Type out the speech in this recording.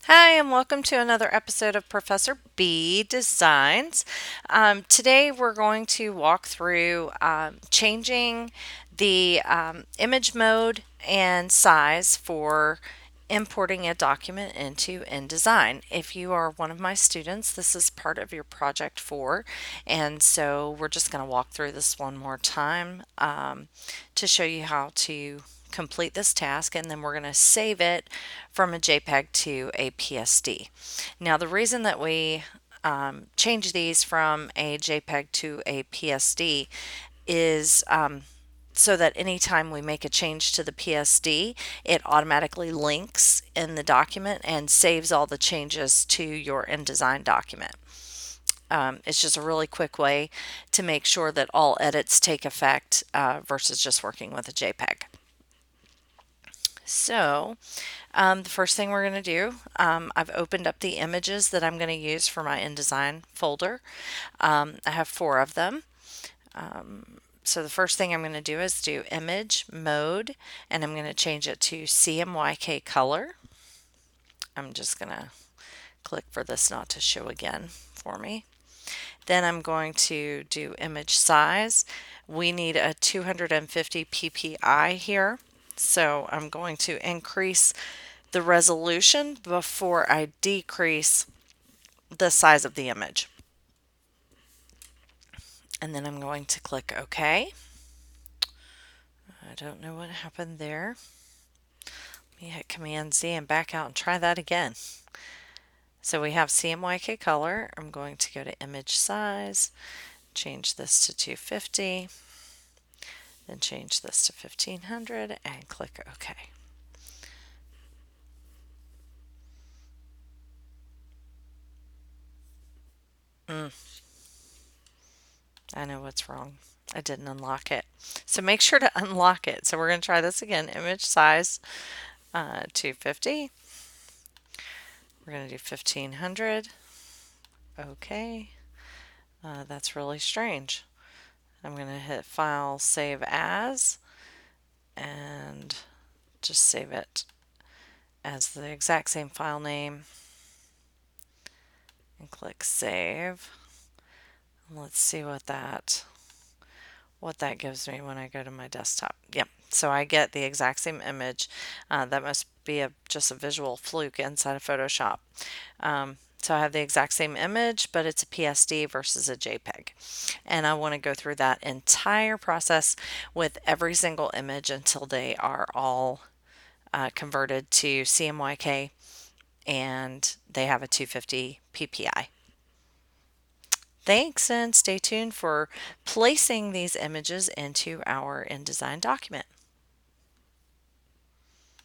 Hi, and welcome to another episode of Professor B Designs. Today, we're going to walk through changing the image mode and size for importing a document into InDesign. If you are one of my students, this is part of your project 4, and so we're just going to walk through this one more time to show you how to complete this task, and then we're going to save it from a JPEG to a PSD. Now, the reason that we change these from a JPEG to a PSD is so that anytime we make a change to the PSD, it automatically links in the document and saves all the changes to your InDesign document. It's just a really quick way to make sure that all edits take effect versus just working with a JPEG. So, the first thing we're going to do, I've opened up the images that I'm going to use for my InDesign folder. I have 4 of them. So the first thing I'm going to do is do image mode, and I'm going to change it to CMYK color. I'm just going to click for this not to show again for me. Then I'm going to do image size. We need a 250 ppi here. So I'm going to increase the resolution before I decrease the size of the image. And then I'm going to click OK. I don't know what happened there. Let me hit Command Z and back out and try that again. So we have CMYK color. I'm going to go to image size, change this to 250, then change this to 1500 and click OK. I know what's wrong. I didn't unlock it. So make sure to unlock it. So we're going to try this again. Image size 250. We're going to do 1500. Okay. That's really strange. I'm going to hit File, Save As, and just save it as the exact same file name and click Save. Let's see what that gives me when I go to my desktop. Yep, so I get the exact same image. That must be just a visual fluke inside of Photoshop. So I have the exact same image, but it's a PSD versus a JPEG. And I want to go through that entire process with every single image until they are all converted to CMYK and they have a 250 ppi. Thanks, and stay tuned for placing these images into our InDesign document.